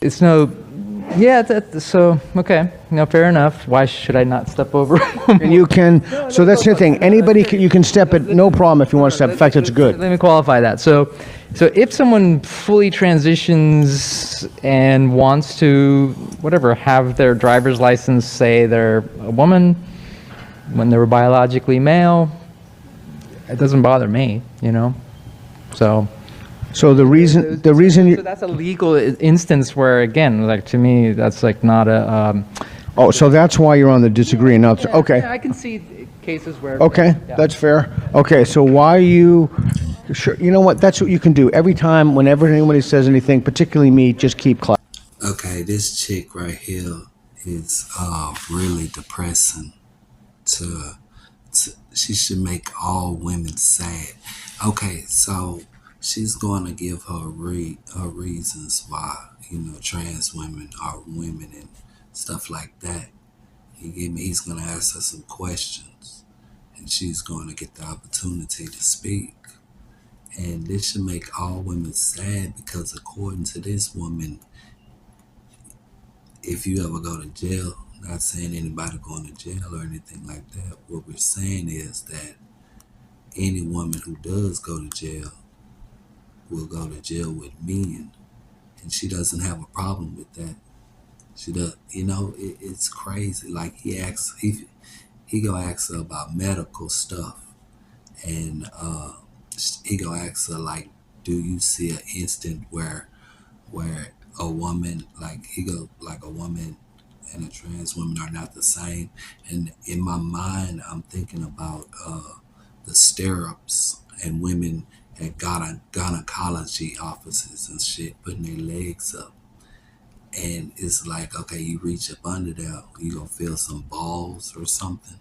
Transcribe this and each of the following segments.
It's no, yeah, so, okay, no, fair enough. Why should I not step over? And you can, so that's the thing, anybody, you can step it, no problem if you want to step, in fact, it's good. Let me qualify that. So if someone fully transitions and wants to, whatever, have their driver's license say they're a woman when they were biologically male, it doesn't bother me, you know? So So reason so that's a legal instance where, again, like, to me, that's like not a, oh, so that's why you're on the disagreeing, not, okay. yeah, I can see cases where. Okay, yeah. that's fair. Okay, so why you, sure, you know what, that's what you can do. Every time, whenever anybody says anything, particularly me, just keep quiet. Okay, this chick right here is really depressing. She should make all women sad. Okay, so she's going to give her her reasons why, you know, trans women are women and stuff like that. He's going to ask her some questions, and she's going to get the opportunity to speak. And this should make all women sad because, according to this woman, if you ever go to jail, not saying anybody going to jail or anything like that, what we're saying is that any woman who does go to jail will go to jail with men, and she doesn't have a problem with that. She does, you know, it's crazy. Like, he go ask her about medical stuff, and he go ask her, like, do you see an instant where a woman, like, he go, like, a woman and a trans woman are not the same? And in my mind, I'm thinking about the stirrups and women at gynecology offices and shit putting their legs up. And it's like, okay, you reach up under there, you gonna feel some balls or something?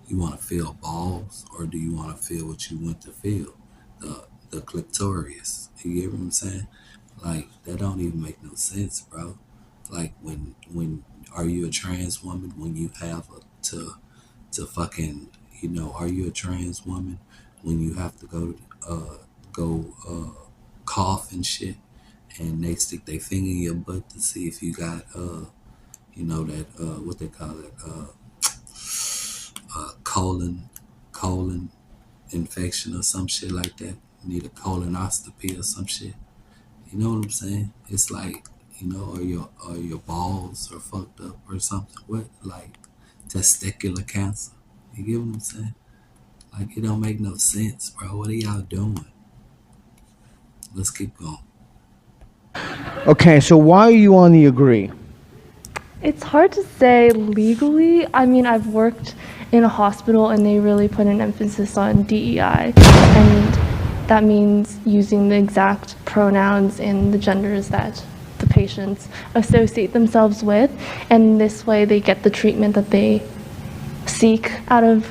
You want to feel balls, or do you want to feel what you want to feel? The clitoris. You get what I'm saying? Like, that don't even make no sense, bro. Like, when are you a trans woman when you have to fucking, you know, are you a trans woman when you have to go cough and shit, and they stick their finger in your butt to see if you got you know, that what they call it, colon infection or some shit like that. You need a colonoscopy or some shit. You know what I'm saying? It's like, you know, or your balls are fucked up or something. What, like testicular cancer? You get what I'm saying? Like, it don't make no sense, bro. What are y'all doing? Let's keep going. Okay, so why are you on the agree? It's hard to say legally. I mean, I've worked in a hospital and they really put an emphasis on DEI, and that means using the exact pronouns and the genders that the patients associate themselves with, and this way they get the treatment that they seek out of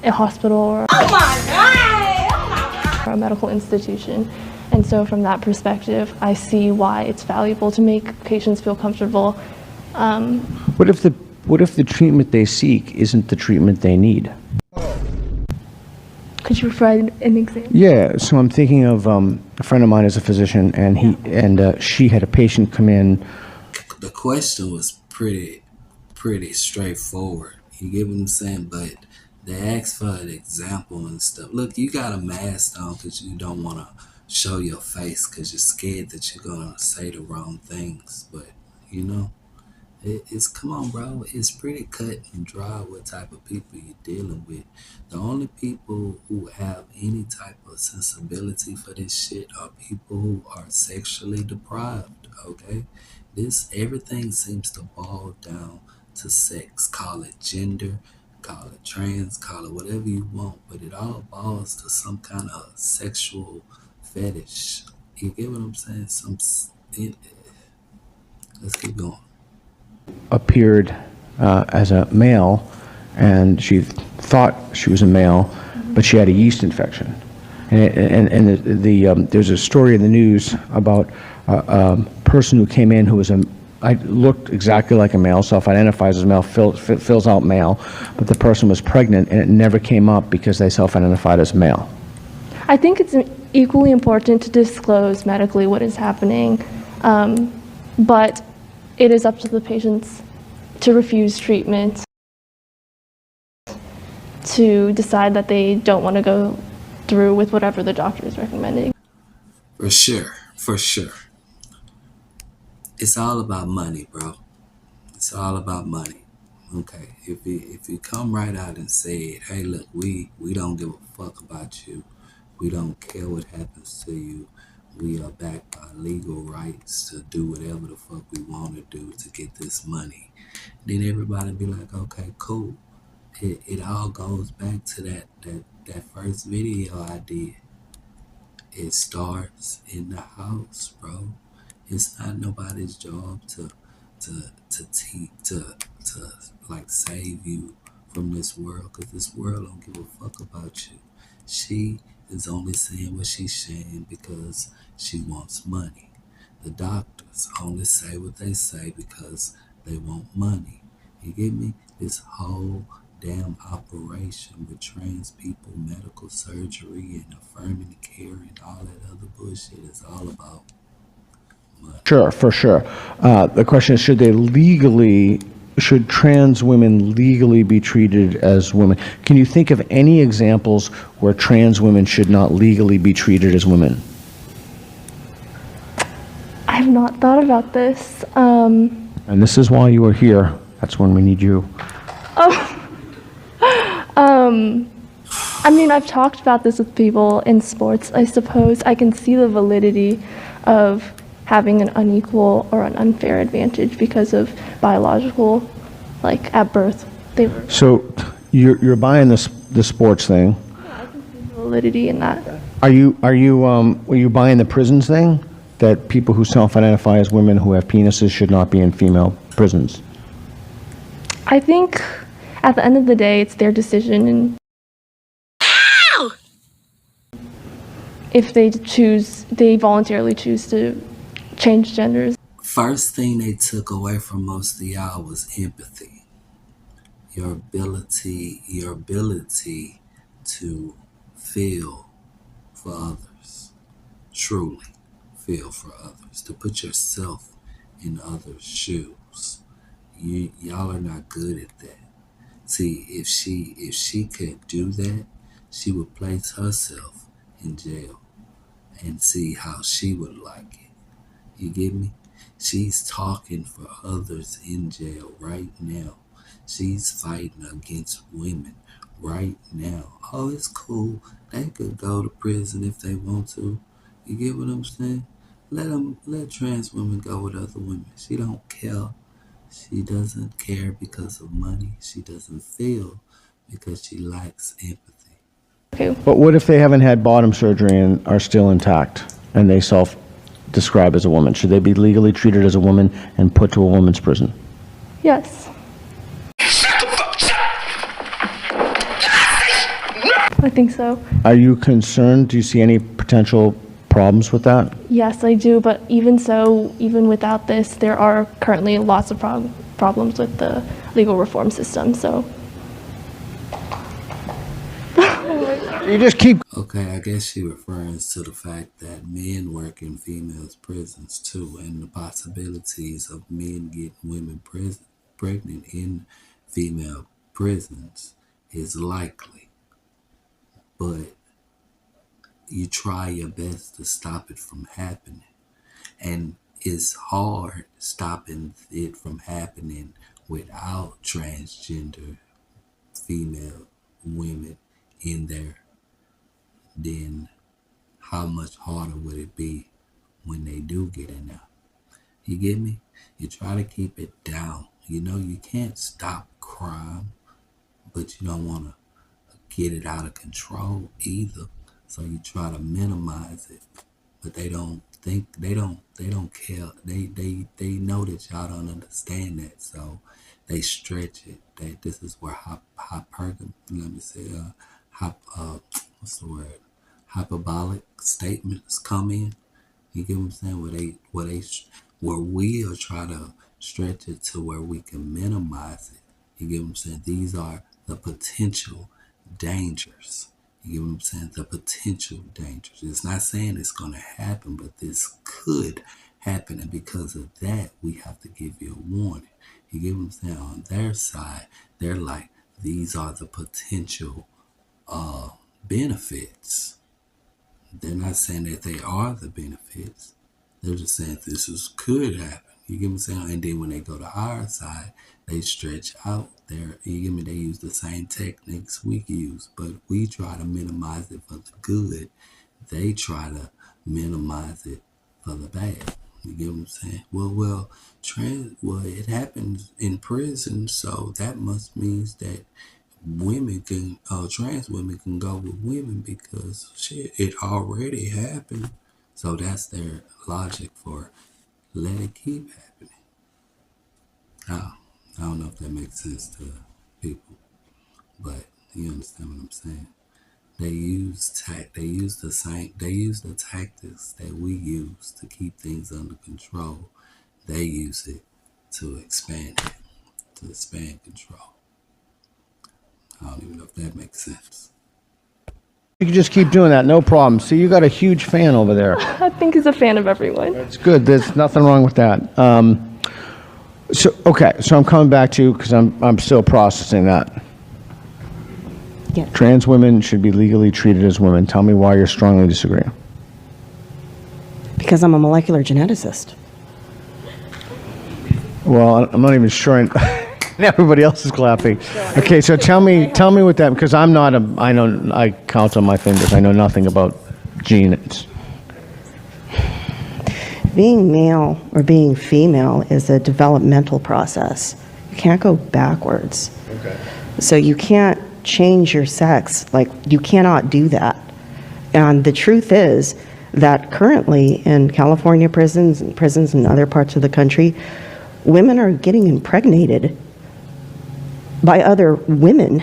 a hospital or a medical institution. And so from that perspective, I see why it's valuable to make patients feel comfortable. What if the treatment they seek isn't the treatment they need? Could you provide an example? Yeah, so I'm thinking of a friend of mine is a physician, and she had a patient come in. The question was pretty straightforward. You get what I'm saying? But they asked for an example and stuff. Look, you got a mask on because you don't want to show your face because you're scared that you're going to say the wrong things. But, you know, it's, come on, bro. It's pretty cut and dry what type of people you're dealing with. The only people who have any type of sensibility for this shit are people who are sexually deprived, okay? Everything seems to boil down to sex. Call it gender, call it trans, call it whatever you want, but it all boils to some kind of sexual fetish. You get what I'm saying? Let's keep going. Appeared as a male, and she thought she was a male, but she had a yeast infection. And there's a story in the news about a person who came in who was looked exactly like a male, self-identifies as male, fills out male, but the person was pregnant, and it never came up because they self-identified as male. I think it's equally important to disclose medically what is happening. but it is up to the patients to refuse treatment, to decide that they don't want to go through with whatever the doctor is recommending. For sure, for sure. It's all about money, bro. It's all about money. Okay, if you come right out and say it, hey, look, we don't give a fuck about you. We don't care what happens to you. We are backed by legal rights to do whatever the fuck we want to do to get this money. Then everybody be like, okay, cool. It all goes back to that first video I did. It starts in the house, bro. It's not nobody's job to teach to like save you from this world, because this world don't give a fuck about you. She is only saying what she's saying because she wants money. The doctors only say what they say because they want money. You get me? This whole damn operation with trans people, medical surgery and affirmative care and all that other bullshit is all about money. Sure, for sure. The question is, should trans women legally be treated as women? Can you think of any examples where trans women should not legally be treated as women? I have not thought about this. And this is why you are here. That's when we need you. I mean, I've talked about this with people in sports. I suppose I can see the validity of having an unequal or an unfair advantage because of biological, like at birth, they were. So you're buying this sports thing. I can see the validity in that. Are you buying the prisons thing? That people who self-identify as women who have penises should not be in female prisons? I think at the end of the day, it's their decision, and if they voluntarily choose to change genders. First thing they took away from most of y'all was empathy. Your ability to feel for others. Truly feel for others. To put yourself in others' shoes. Y'all are not good at that. See, if she could do that, she would place herself in jail and see how she would like it. You get me? She's talking for others in jail right now. She's fighting against women right now. Oh, it's cool. They could go to prison if they want to. You get what I'm saying? Let trans women go with other women. She don't care. She doesn't care because of money. She doesn't feel because she lacks empathy. Okay, But what if they haven't had bottom surgery and are still intact and they self-describe as a woman? Should they be legally treated as a woman and put to a woman's prison? yes. I think so. Are you concerned? Do you see any potential problems with that? Yes, I do, but even so, even without this, there are currently lots of problems with the legal reform system, so. You just keep... Okay, I guess she refers to the fact that men work in females' prisons too, and the possibilities of men getting women pregnant in female prisons is likely. But you try your best to stop it from happening. And it's hard stopping it from happening without transgender female women in there. Then how much harder would it be when they do get in there? You get me? You try to keep it down. You know, you can't stop crime, but you don't want to get it out of control either. So you try to minimize it, but they don't care. They know that y'all don't understand that, so they stretch it. This is where what's the word? Hyperbolic statements come in. You get what I'm saying? Where we'll try to stretch it to where we can minimize it. You get what I'm saying? These are the potential dangers. You get what I'm saying? The potential dangers. It's not saying it's going to happen, but this could happen. And because of that, we have to give you a warning. You get what I'm saying? On their side, they're like, these are the potential benefits. They're not saying that they are the benefits. They're just saying could happen. You get what I'm saying? And then when they go to our side, they stretch out there. You get me? They use the same techniques we use, but we try to minimize it for the good. They try to minimize it for the bad. You get what I'm saying? Well, it happens in prison, so that must means that trans women can go with women because shit, it already happened. So that's their logic for let it keep happening. I don't know if that makes sense to people, but you understand what I'm saying. They use the tactics that we use to keep things under control. They use it to expand control. I don't even know if that makes sense. You can just keep doing that, no problem. See, you got a huge fan over there. I think he's a fan of everyone. It's good. There's nothing wrong with that. So I'm coming back to you because I'm still processing that. Yeah. Trans women should be legally treated as women. Tell me why you're strongly disagreeing. Because I'm a molecular geneticist. Well, I'm not even sure. Everybody else is clapping. Okay, so tell me what that, because I count on my fingers. I know nothing about genes. Being male or being female is a developmental process. You can't go backwards. Okay. So you can't change your sex. Like, you cannot do that. And the truth is that currently in California prisons and prisons in other parts of the country, women are getting impregnated by other women.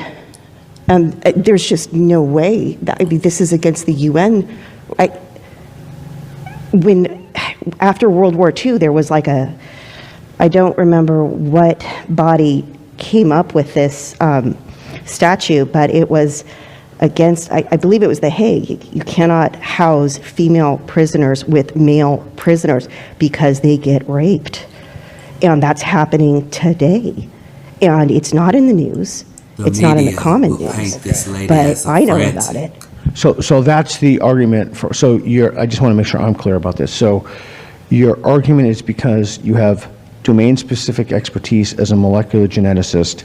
And there's just no way that, I mean, this is against the UN. After World War II, there was like I don't remember what body came up with this statute, but it was against, I believe it was The Hague. You cannot house female prisoners with male prisoners because they get raped. And that's happening today. And it's not in the news. It's not in the common news. But I know about it. So that's the argument for. I just want to make sure I'm clear about this. So your argument is because you have domain-specific expertise as a molecular geneticist,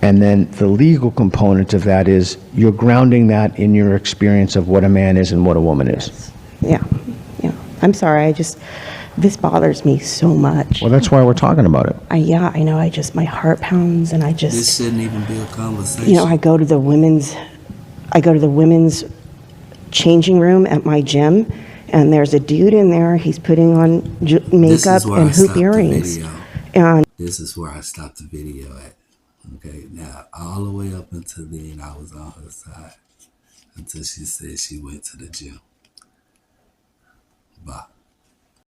and then the legal component of that is you're grounding that in your experience of what a man is and what a woman is. Yeah. I'm sorry. This bothers me so much. Well, that's why we're talking about it. I know. My heart pounds, and This shouldn't even be a conversation. I go to the women's changing room at my gym, and there's a dude in there. He's putting on makeup and hoop earrings. And this is where I stopped the video at. Okay, now all the way up until then, I was on her side until she said she went to the gym. Bye.